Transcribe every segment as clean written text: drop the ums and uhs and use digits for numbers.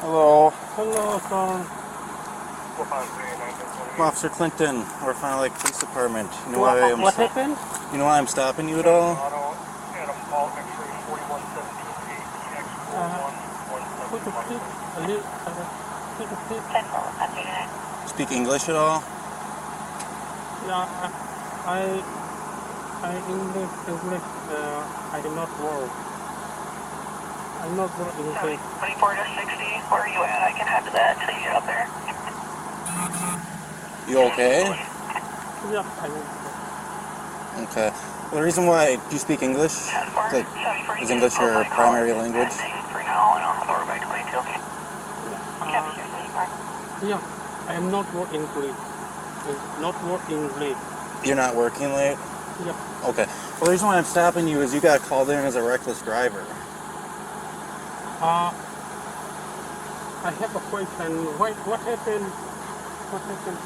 Hello. Hello, sir. Officer Clinton, we're Fond du Lac Police Department. You know why I'm What happened? You know why I'm stopping you at all? Could you please a little, could you please? Speak English at all? Yeah, I English, I did not work. I'm not work English. 24 to 60, where are you at? I can head to that until you get up there. You okay? Yeah, I will. Okay. Well, the reason why, do you speak English? Like, is English your primary language? For now, and I'll go by 22. Yeah, I am not work English. Not work English. You're not working late? Yeah. Okay. Well, the reason why I'm stopping you is you got called in as a reckless driver. I have a question. What happened? What happened?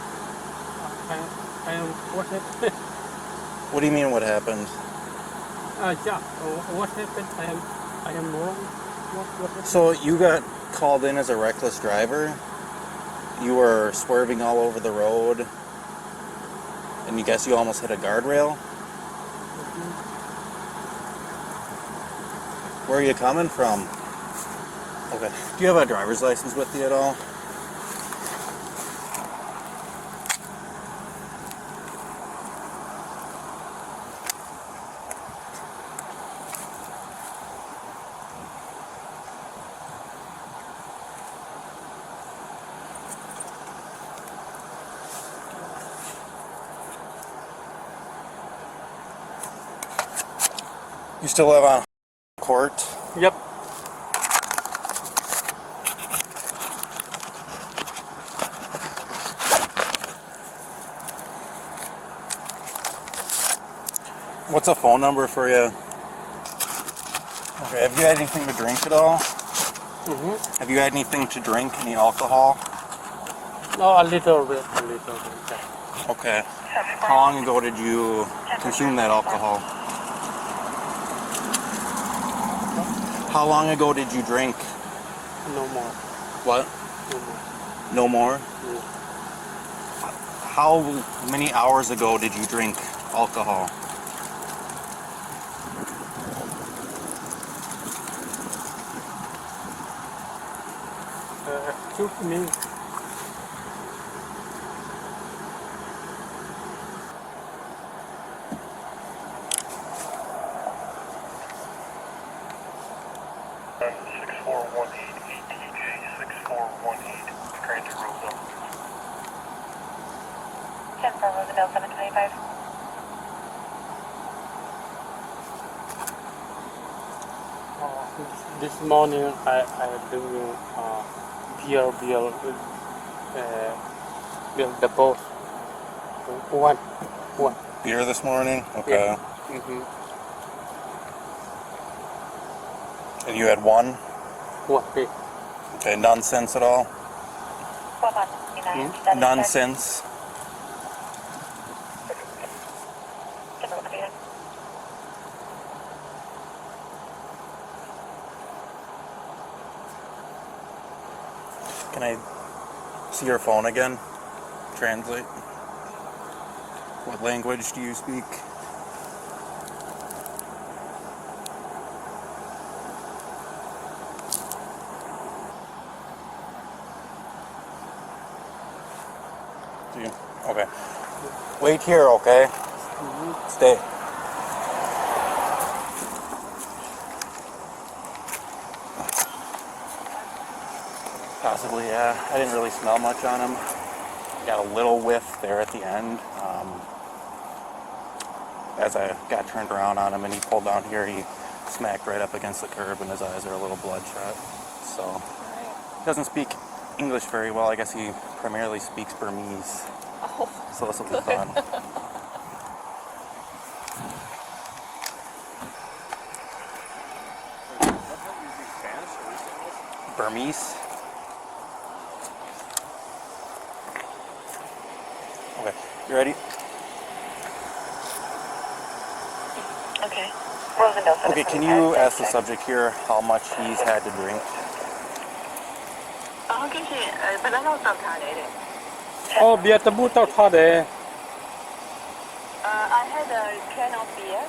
I am. What happened? What do you mean, what happened? Yeah. What happened? I am wrong. What happened? So, you got called in as a reckless driver? You were swerving all over the road? And you guess you almost hit a guardrail? Where are you coming from? Okay. Do you have a driver's license with you at all? You still live on Court? Yep. What's a phone number for you? Okay, have you had anything to drink at all? Mm-hmm. Have you had anything to drink, any alcohol? No, a little bit. Okay. How long ago did you consume that alcohol? How long ago did you drink? No more. What? No more. No more? Yeah. How many hours ago did you drink alcohol? Excuse me. Transit Rosa. 10 for Rosendale 725. This morning I doing beer the boat. One. Beer this morning? Okay. Yeah. Mm-hmm. And you had one? One. Okay. Okay, none since at all? None since? Can I see your phone again? Translate. What language do you speak? Okay. Wait here, okay? Mm-hmm. Stay. Possibly, yeah. I didn't really smell much on him. Got a little whiff there at the end. As I got turned around on him and he pulled down here, he smacked right up against the curb and his eyes are a little bloodshot. So, he doesn't speak English very well. I guess he primarily speaks Burmese. Oh, So this will be fun. Burmese? Okay, you ready? Okay. Rosendale 725. Okay, can you ask the subject here how much he's had to drink? Okay, but I don't talk about it. အော်ဘီယာတပူတောက်ထားတယ် I had a can of beer.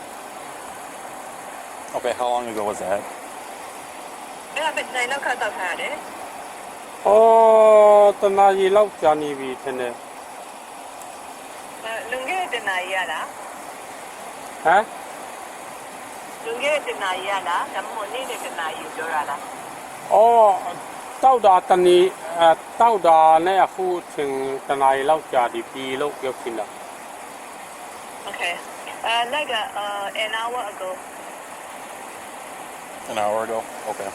Okay, how long ago was that? Yeah, but I don't talk about it. အော်တနာရီလောက်ကြာနေပြီထင်တယ် Lunge de Nayala. ဟမ် Lunge de Nayala, the money de Nayala. အော်တောက်တာတနီတောက်တာနဲ့အခုချင်းတနာရီလောက်ကြာဒီပြီလို့ပြောချင်တာ Okay. Like an hour ago. An hour ago? Okay.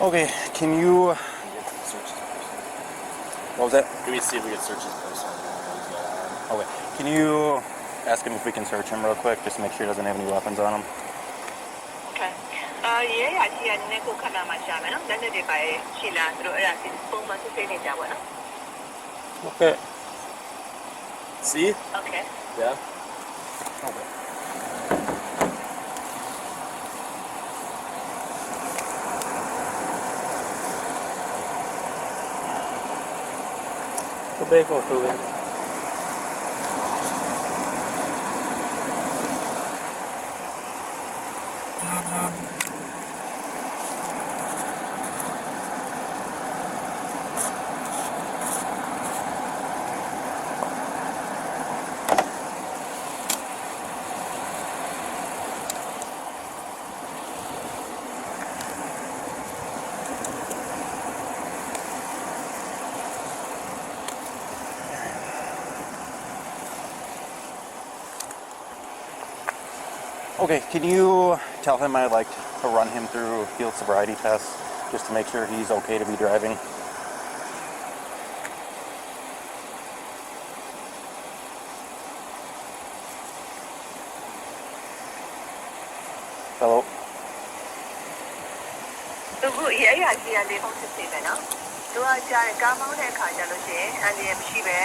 Okay, can you... What was that? Can we see if we can search his personal emails? Okay, can you ask him if we can search him real quick, just to make sure he doesn't have any weapons on him? Okay. Yeah, I see a nickel cut on my shaman. Then they buy Sheila through a full month of saving that one. โอเค See? Okay. Yeah. Okay. ก็เบก็ตัว Okay, can you tell him I'd like to run him through a field sobriety test, just to make sure he's okay to be driving? Hello? Yeah, I see a little statement. Do I try to come on and kind of and the Shibe,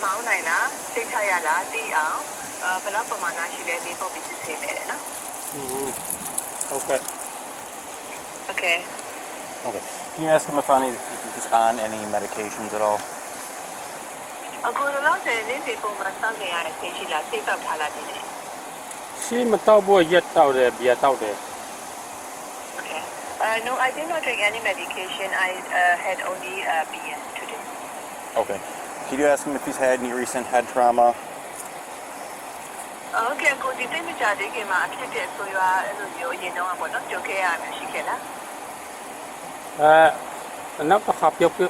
Mount Nina, Sitayala, Palapamana, she let me hope it's the same. โอเค Okay. Okay. Can you ask him if he's on any medications at all? A good lot of these people must something I say she like take up Paladin. ရှင်းမတောက်ဖို့ရက်တောက်တယ်ဘီယာတောက်တယ် Okay. No, I did not take any medication. I had only beer today. Okay. Can you ask him if he's had any recent head trauma? Okay, go to the Mijadi game. I can't get so you know about not okay. I'm she can. နောက်တစ်ခါပြောပြ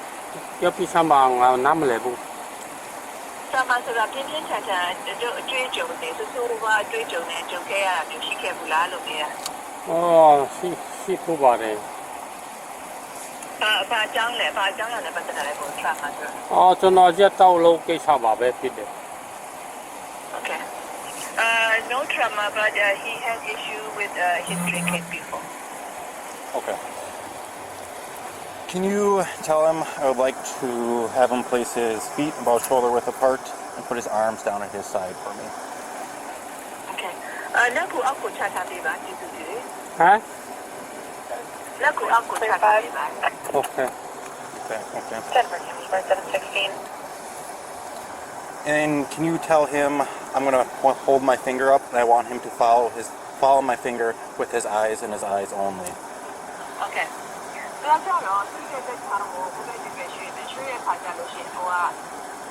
ချမ်းပါအောင်ငါနားမလဲဘူး Sama sura ပြင်းပြင်းထန်ထန်အတွေ့အကြုံတွေဆိုဆိုဘာအတွေ့အကြုံနဲ့ကြုံခဲ့ရတာမျိုးရှိခဲ့ဘူးလားလို့မေးတာ အော်ရှိဖို့ပါတယ် ဘာအကြောင်းလဲဘာအကြောင်းရလဲပတ်သက်တယ်ကို trauma ဆို အော်ကျွန်တော်ရက်တောက်လို့ကိစ္စပါပဲဖြစ်တယ် Okay. No trauma, but he had issue with his drinking before. Okay. Can you tell him I would like to have him place his feet about shoulder width apart and put his arms down at his side for me? Okay. လက်ကိုအောက်ကိုချထားပေးပါကျေးဇူးပြုတယ် ဟမ် လက်ကိုအောက်ကိုချထားပေးပါ โอเค Okay, okay. 716. And can you tell him I'm gonna hold my finger up and I want him to follow my finger with his eyes and his eyes only. Okay. တော့တော့သူ့ရဲ့လက်ချောင်းကိုဘယ်လိုပဲရွှေ့ရခါကြလို့ရှိရင်ဟိုက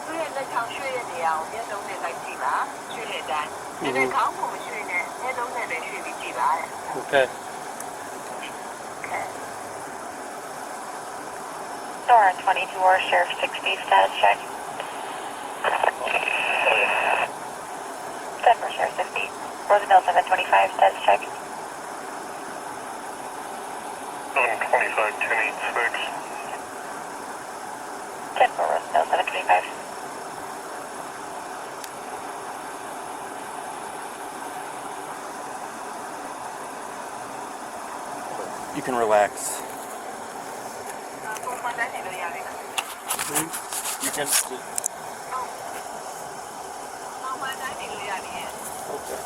သူ့ရဲ့လက်ချောင်းရွှေ့ရနေအောင်မျက်လုံးနဲ့လိုက်ကြည့်ပါရွှေ့တဲ့အတိုင်းဒါခေါင်းကိုမရွှေ့နဲ့မျက်လုံးနဲ့ပဲရွှေ့ပြီးကြည့်ပါတဲ့ โอเค Okay. Star 22 or Sheriff 60 status check. Denver Sheriff 60. Roosevelt 725 status check. 725 1086. Denver Roosevelt 725. You can relax. You can. Okay.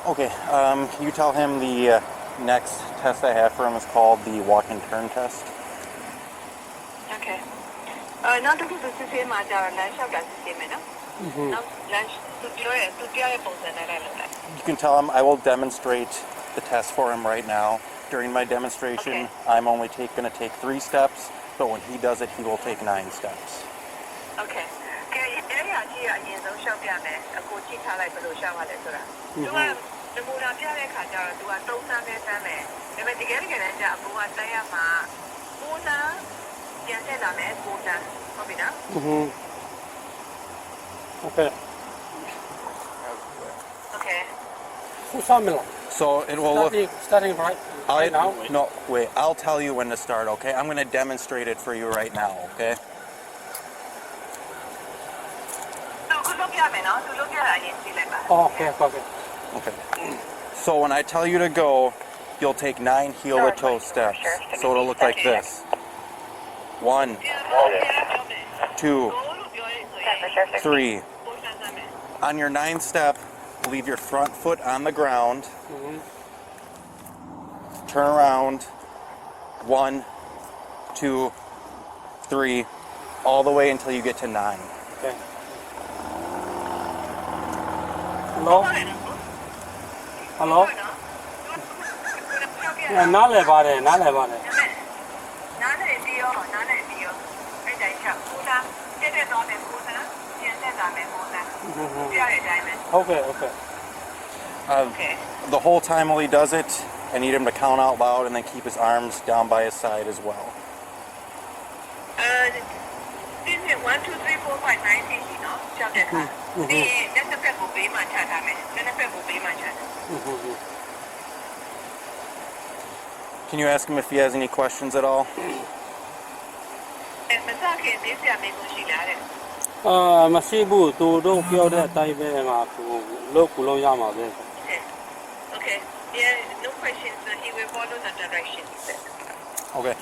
Okay, you tell him the next test I have for him is called the walk and turn test. Okay. နောက်တစ်ခုဆိုစစ်ဆေးမှာကြာတော့လမ်းလျှောက်တာစစ်ဆေးမယ်နော်။နောက်လမ်းသူပြောရဲ့ပုံစံနဲ့လိုက်လုပ်လိုက် You can tell him I will demonstrate the test for him right now. During my demonstration, I'm only going to take 3 steps, but when he does it, he will take 9 steps. Okay. ကဲအဲ့ဒီအကြီးကအရင်ဆုံးလျှောက်ပြမယ်။အခုကြည့်ထားလိုက်ဘယ်လိုလျှောက်ရလဲဆိုတာ။ သူကနမူနာပြတဲ့ခါကျတော့သူက3စမ်းပဲစမ်းမယ်။ဒါပေမဲ့တကယ်တမ်းကျအကူကတိုင်းရမှာ9စမ်းပြန်ဆက်လာမယ်9စမ်းဟုတ်ပြီနော်။ Okay. Okay. Who's on me? So it will look... Starting right now. No, wait. I'll tell you when to start, okay? I'm going to demonstrate it for you right now, okay? သူလုပ်ပြမယ်နော်။သူလုပ်ပြတာအရင်ကြည့်လိုက်ပါ။ Oh, okay. Okay. So when I tell you to go, you'll take 9 heel-to-toe steps. So it'll look like this. 1, 2, 3. On your 9th step, leave your front foot on the ground. Turn around. 1, 2, 3, all the way until you get to 9. Okay. Hello? Yeah, နားလည်ပါတယ်။နားလည်ပြီးရောအဲ့တိုင်းချက်ကိုလာတက်သွားမယ်ကိုလာပြန်တက်သွားမယ်ကိုလာပြရတဲ့အတိုင်းပဲ Okay. Okay. The whole time while he does it, I need him to count out loud and then keep his arms down by his side as well. This is 1 2 3 4 5 9 10ရှိနော်ချက်တဲ့ခါဒီလက်တစ်ဖက်ကိုဘေးမှာချထားမယ်လက်တစ်ဖက်ကိုဘေးမှာချထား Can you ask him if he has any questions at all? မစခင်သေးစရာမလိုရှိလားတဲ့ မရှိဘူးသူတို့ပြောတဲ့အတိုင်းပဲငါသူလုပ်ရမှာပဲ Okay. Yeah, no questions. So he will follow the direction he said. Okay.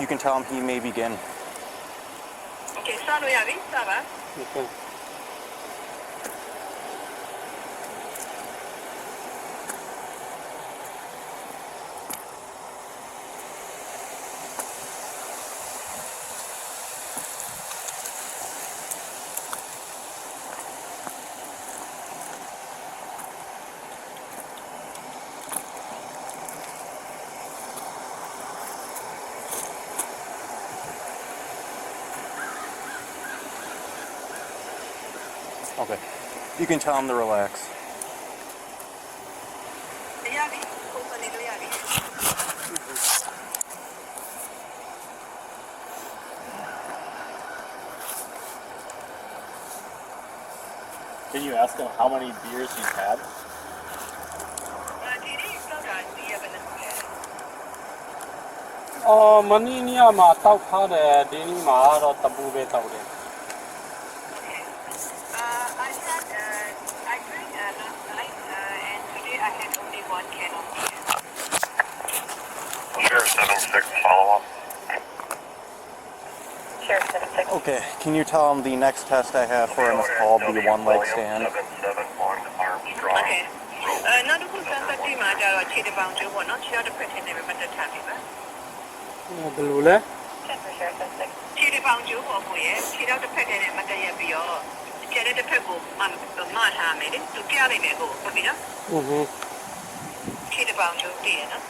You can tell him he may begin. Okay, start with Yavi. Start. Okay. Okay. You can tell him to relax. Yavi. Open it, Yavi. Can you ask him how many beers he's had? Didi, start. Do you have enough? မနေ့ညမှာတောက်ထားတယ်ဒီနေ့မှာတော့တပူပဲတောက်တယ် I drank last night, and today I had only 1 can of beer. Sheriff 76, follow up. Sheriff 76. Okay. Can you tell him the next test I have for him is called the one-leg stand? 77 Armstrong. Okay. နောက်တစ်ခုစမ်းသပ်ကြည့်မှာကြတော့ခြေတစ်ပေါင်ကျိုးပေါ့နော်ခြေတစ်ဖက်ထင်းနေပဲမတက်ထားပြီပါ ဘယ်လိုလဲ ခြေတစ်ပေါင်ကျိုးပေါ့ကိုရဲ့ခြေတော့တစ်ဖက်ထင်းနဲ့မတက်ရပြီးတော့ခြေတစ်ဖက်ကိုမထားမယ်လေသူပြလိုက်မယ်ကိုဟုတ်ပြီနော်ခြေတစ်ပေါင်ကျိုးတည်ရနော်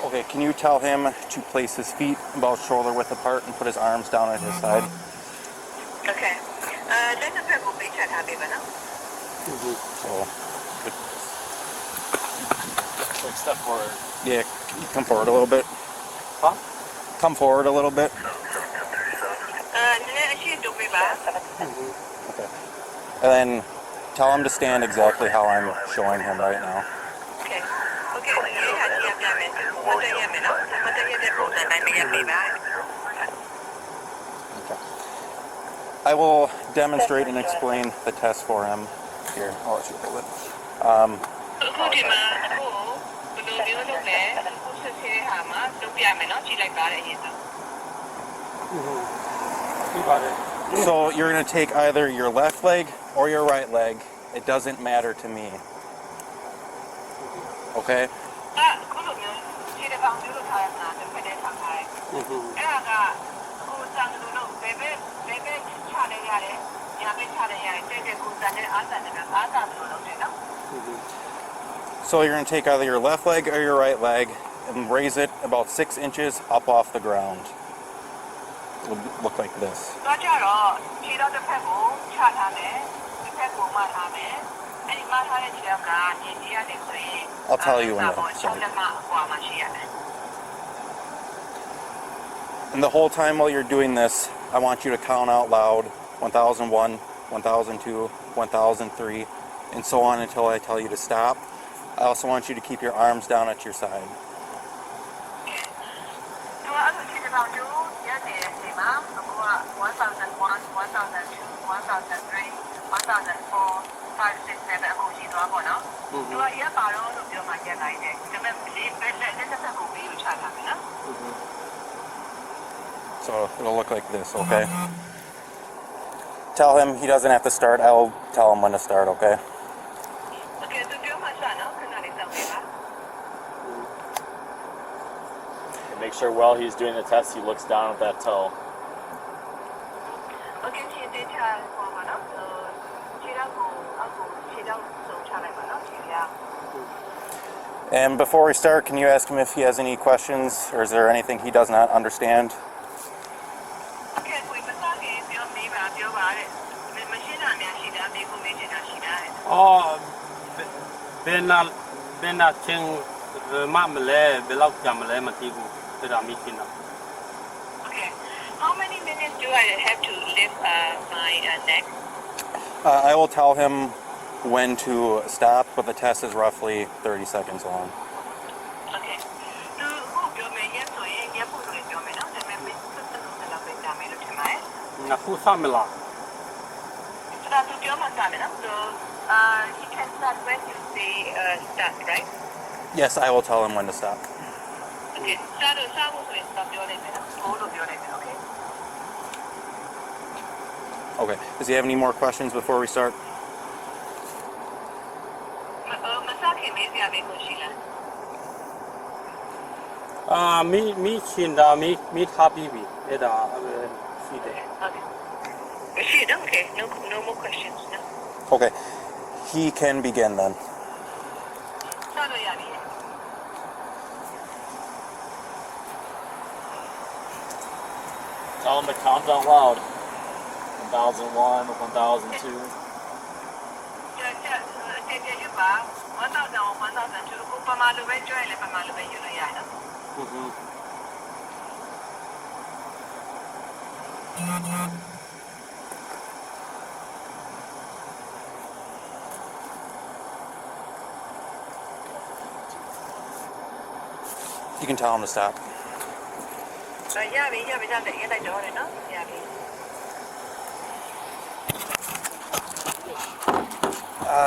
Okay. Can you tell him to place his feet about shoulder width apart and put his arms down at his side? Okay. လက်တစ်ဖက်ကိုပေးချထားပေးပါနော် So, Like step forward. yeah, come forward a little bit. Huh? Come forward a little bit. နည်းနည်းအရှိတူပေးပါ Okay. And then tell him to stand exactly how I'm showing him right now. Okay. Okay. ဒီဟာကြည့်ရမယ်မတက်ရမယ်နော်မတက်ရတဲ့ပုံစံတိုင်းမရပေးပါ Okay. I will demonstrate and explain the test for him. Here, I'll let you hold it. အခုဒီမှာအခုဘယ်လိုမျိုးလုပ်လဲအခုဆက်ဆေးဟာမှာလုပ်ပြမယ်နော်ကြည့်လိုက်ပါလေအရင်ဆုံး ဒီပါတယ် So you're going to take either your left leg or your right leg. It doesn't matter to me. Okay? ခုလိုမျိုးခြေတစ်ကောင်ကျိုးလို့ထားရမှာတစ်ဖက်တည်းထားထားတယ်အဲ့ဒါကကိုယ်စံလို့ဘယ်ဘက်ချလဲရတယ်ညာဘက်ချလဲရတယ်တဲ့ကိုယ်စံနဲ့အားစံနဲ့အားစံလို့လုပ်တယ်နော် So you're going to take either your left leg or your right leg and raise it about 6 inches up off the ground. It will look like this. တော့ကြတော့ခြေတော့တစ်ဖက်ကိုချထားမယ်တစ်ဖက်ကိုမှထားမယ်အဲ့ဒီမှထားတဲ့ခြေတော့ကမြေကြီးရတယ်ဆိုရင် I'll tell you when to start. 6 လက်အကွာမှာရှိရတယ် And the whole time while you're doing this, I want you to count out loud 1001, 1002, 1003, and so on until I tell you to stop. I also want you to keep your arms down at your side. တော့အဲ့ဒီခြေတော့ကျိုးရတယ်ဒီမှာအခုက1001 1002 1003 1004 5 6 7အခုရှိသွားပါတော့သူကရပါတော့လို့ပြောမှရက်နိုင်တယ်ဒါပေမဲ့ဒီဘက်လက်တစ်ဖက်ကိုပြီးချထားမယ်နော် So it'll look like this, okay? Tell him he doesn't have to start. I'll tell him when to start, okay? โอเคသူပြောမှဆက်နော်ခဏလေးစောင့်နေပါ And make sure while he's doing the test, he looks down at that toe. โอเคခြေတက်ချပေါ်မှာနော်ခြေတော့ကိုအခုခြေတော့စုံချလိုက်ပါနော်ခြေရ And before we start, can you ask him if he has any questions or is there anything he does not understand? โอเคကိုမစားခင်ပြောမေးပါပြောပါတဲ့မရှိတာများရှိတာမေးကိုမေးချင်တာရှိတာတဲ့ အော်ဘယ်နာချင်းမမလဲဘယ်လောက်ကြာမလဲမသိဘူးဒါမိချင်တာ Okay. How many minutes do I have to lift my neck? I will tell him when to stop, but the test is roughly 30 seconds long. Okay. Do who do me yes or yes who do do me no? The me la pe da me lo tema eh. အခုစမလား So that do do ma da me no? So he can start when you say start, right? Yes, I will tell him when to stop. Okay. Start so stop ပြောလိုက်မယ်နော်။ Go လို့ပြောလိုက်မယ် okay? Okay. Does he have any more questions before we start? မစားခင်မေးစရာမေးကိုရှိလား မိချင်တာမိထားပြီးပြီအဲ့ဒါရှိတယ် ။ Okay. She don't okay. No more questions. No. Okay. He can begin then. စလို့ရပြီ Tell him to count out loud. 1001, 1002. ကျရပါ1000သူကပမာလိုပဲကြွရလေပမာလိုပဲယူလို့ရနော် You can tell him to stop. ရပြီရလိုက်တော့တယ်နော်ရပြီ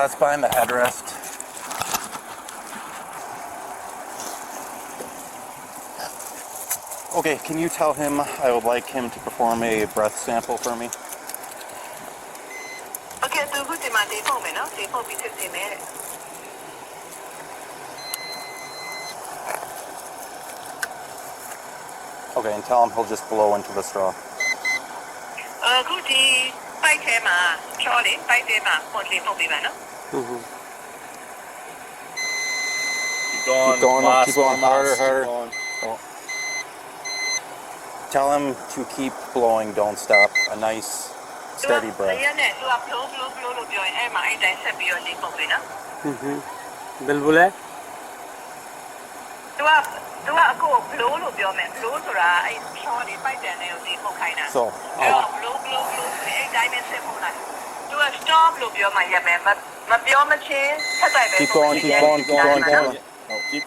It's behind the headrest. Okay, can you tell him I would like him to perform a breath sample for me? โอเคသူကဒီမှာဒီပုံမယ်နော်ဒီပုံပြီးစစ်နေမယ် Okay, and tell him he'll just blow into the straw. အခုဒီပိုက်ထဲမှာချောလေးပိုက်ထဲမှာပုံလေးပုံပြီးပါနော် Keep going. Keep going, last keep going, one, harder, last, harder. keep going. Oh. Tell him to keep blowing, don't stop. A nice, steady ရ breath. နဲ့သူက blow လို့ပြောရင်အဲ့မှာအဲ့တိုင်းဆက်ပြီးတော့လေးပုံပြီးနော် ဘယ်လိုလဲ သူကအခု blow လို့ပြောမယ် blow ဆိုတာအဲ့ချောလေးပိုက်တန်နဲ့ကိုလေးပုံခိုင်းတာ So, အဲ့တော့ blow အဲ့တိုင်းနဲ့ဆက်ပုံလိုက်သူက stop လို့ပြောမှရမယ်မပြောမချင်းဆက်တိုက်ပဲ keep going, keep going, keep going, keep going. No, keep.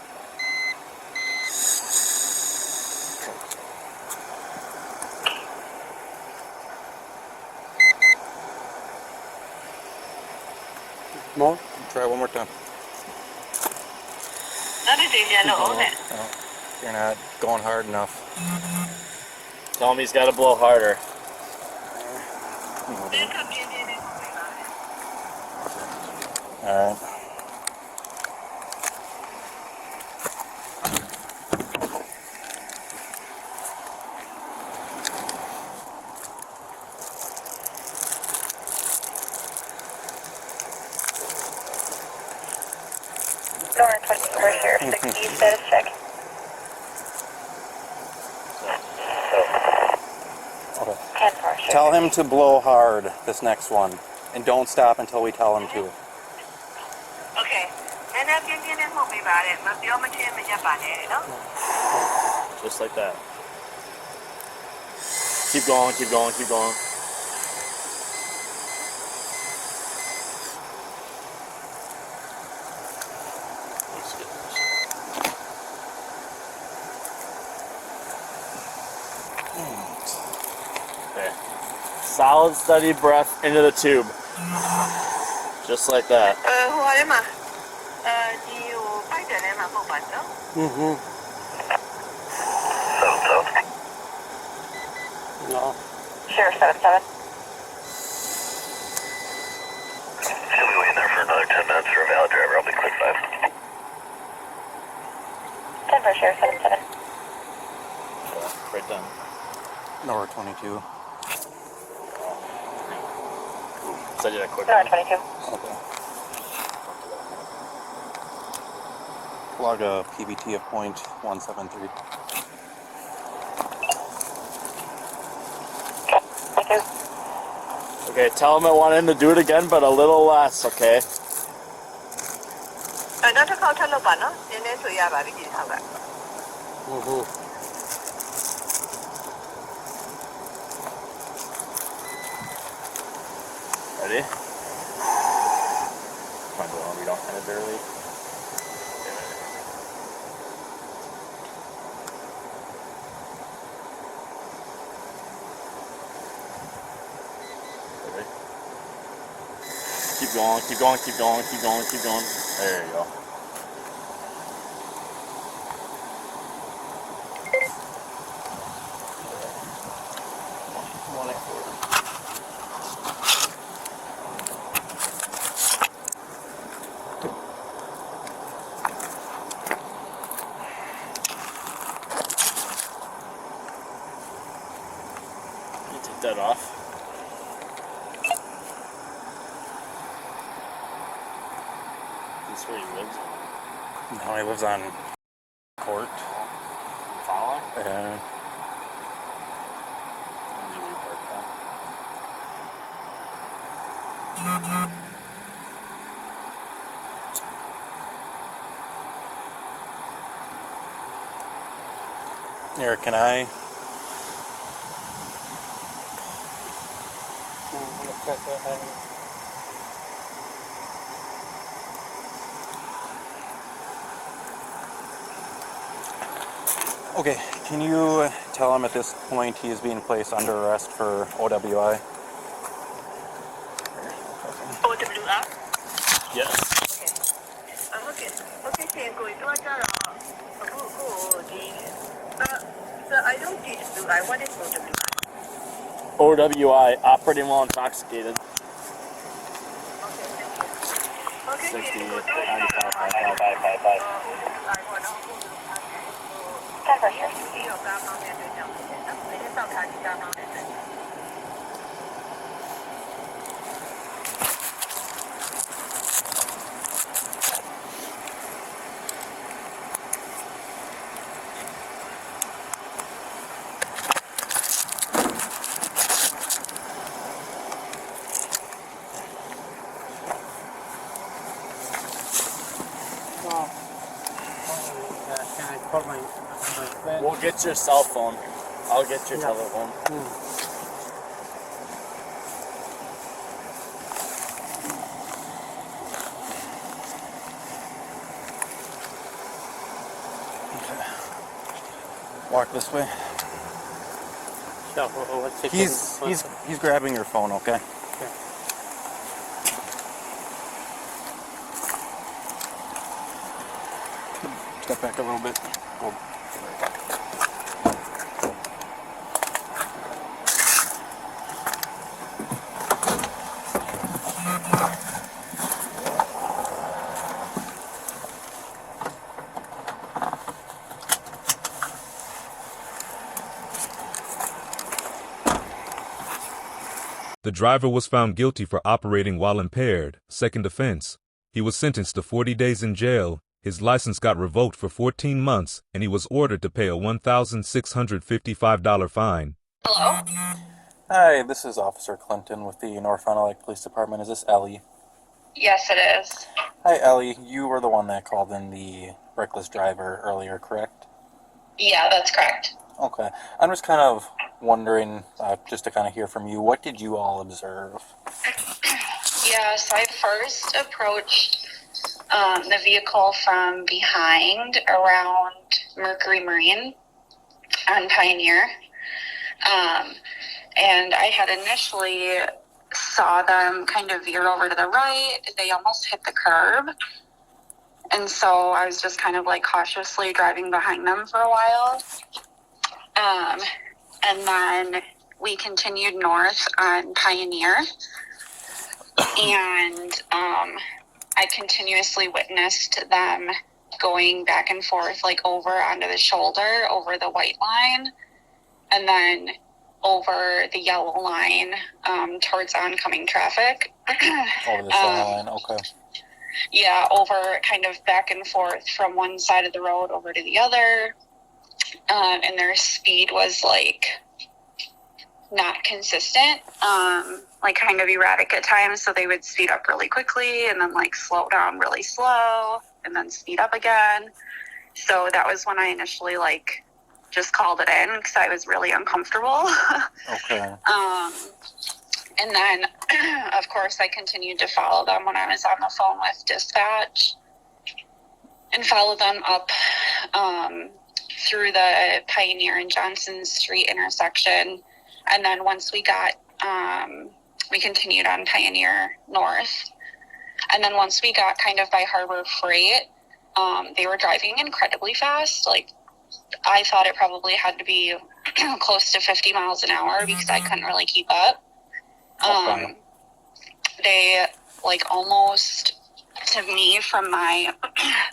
More? Try one more time. နောက်တစ်ချိန်ပြန်လို့ဟုတ်တယ် No, you're not going hard enough. Tell him he's got to blow harder. Alright. Nora 24 Sheriff 60 status check. Okay. 10 4 Sheriff. Tell him to blow hard this next one. And don't stop until we tell him to. Okay. And if you didn't move about it, but you're much in the Just like that. Keep going, keep going, keep going. Okay. Solid, steady breath into the tube. Just like that. who are you? Do you find the name of Bobato? No. Sheriff 77. She'll be waiting there for another 10 minutes for a valid driver. I'll be quick 5. 10 4 Sheriff 77. Right done. Nora 22. Said you that quick. Nora 22. Okay. Log a PBT of .173. Thank you. Okay, tell him I want him to do it again, but a little less, okay? Not a call to Lobano, and then to Yaba, we did have that. Ready? Come on, Dylan, we don't kind of barely. Ready? Keep going, keep going, keep going, keep going, keep going. There you go. You take that off. This is where he lives in. No, he lives on Court. Follow? Uh, here, can I? Okay, can you tell him at this point he is being placed under arrest for OWI? OWR? Yes. Okay. Okay, same going to so I don't teach blue. I want it OWR. OWI, operating while intoxicated. Okay, 60, 95, 10 for sure. Can I call my friend? We'll get your cell phone. I'll get your telephone. Walk this way. Sure, what's it? He's grabbing your phone, okay? Step back a little bit. The driver was found guilty for operating while impaired, second offense. He was sentenced to 40 days in jail. His license got revoked for 14 months, and he was ordered to pay a $1,655 fine. Hello? Hi, this is Officer Clinton with the North Fond du Lac Police Department. Is this Ellie? Yes, it is. Hi, Ellie. You were the one that called in the reckless driver earlier, correct? Yeah, that's correct. Okay. I'm just kind of wondering, just to kind of hear from you, what did you all observe? Yeah, so I first approached the vehicle from behind around Mercury Marine on Pioneer. And I had initially saw them kind of veer over to the right. They almost hit the curb. And so I was just kind of like cautiously driving behind them for a while. And then we continued north on Pioneer. And I continuously witnessed them going back and forth, like over onto the shoulder, over the white line, and then over the yellow line towards oncoming traffic. Over the center line, okay. Yeah, over kind of back and forth from one side of the road over to the other. And their speed was like not consistent, like kind of erratic at times. So they would speed up really quickly and then like slow down really slow and then speed up again. So that was when I initially like just called it in because I was really uncomfortable. Okay. And then, of course, I continued to follow them when I was on the phone with dispatch and followed them up through the Pioneer and Johnson Street intersection. And then once we got, we continued on Pioneer North. And then once we got kind of by Harbor Freight, they were driving incredibly fast. Like, I thought it probably had to be close to 50 miles an hour because I couldn't really keep up. Okay. They, like, almost, to me, from my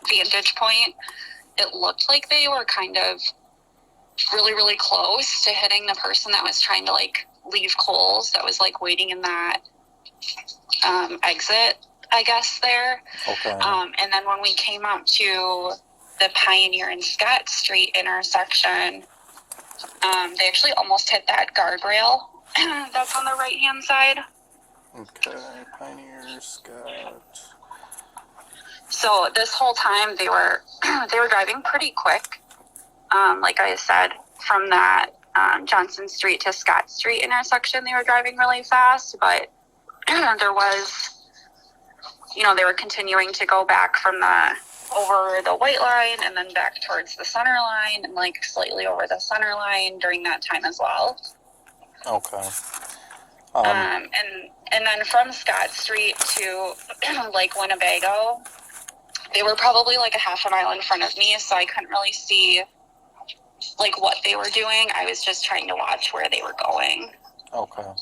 vantage point, it looked like they were kind of really, really close to hitting the person that was trying to, like, leave Kohl's, that was, like, waiting in that exit, I guess, there. Okay. And then when we came up to the Pioneer and Scott Street intersection, they actually almost hit that guardrail that's on the right-hand side. Okay, Pioneer, Scott. So this whole time they were driving pretty quick. Like I said, from that Johnson Street to Scott Street intersection, they were driving really fast, but there was, they were continuing to go back from over the white line and then back towards the center line and like slightly over the center line during that time as well. Okay. And then from Scott Street to like Winnebago, they were probably like a half a mile in front of me, so I couldn't really see like what they were doing. I was just trying to watch where they were going. Okay.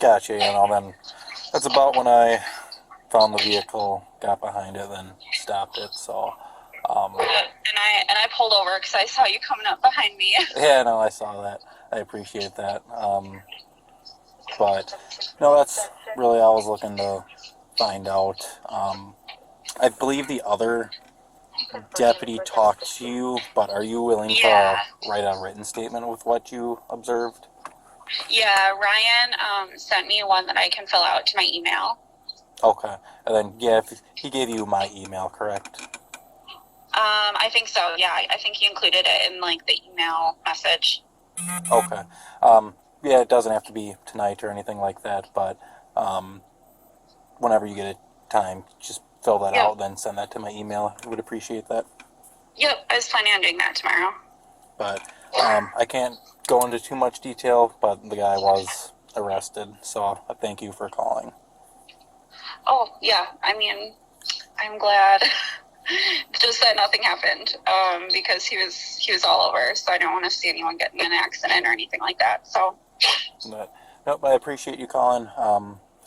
Gotcha. Then that's about when I found the vehicle, got behind it, then stopped it. So. And I pulled over because I saw you coming up behind me. Yeah, no, I saw that. I appreciate that. But no, that's really all I was looking to find out. I believe the other deputy talked to you, but are you willing to write a written statement with what you observed? Yeah, Ryan sent me one that I can fill out to my email. Okay. And then, if he gave you my email, correct? I think so, yeah. I think he included it in, like, the email message. Okay. It doesn't have to be tonight or anything like that, but whenever you get a time, just fill that out, then send that to my email. I would appreciate that. Yep, I was planning on doing that tomorrow. But I can't go into too much detail, but the guy was arrested, so I thank you for calling. Oh, yeah, I mean, I'm glad just that nothing happened, because he was all over, so I don't want to see anyone get in an accident or anything like that, so. But, nope, I appreciate you calling.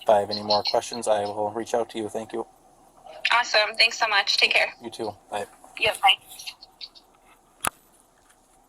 If I have any more questions, I will reach out to you. Thank you. Awesome, thanks so much, take care. You too. Bye. Yep, bye.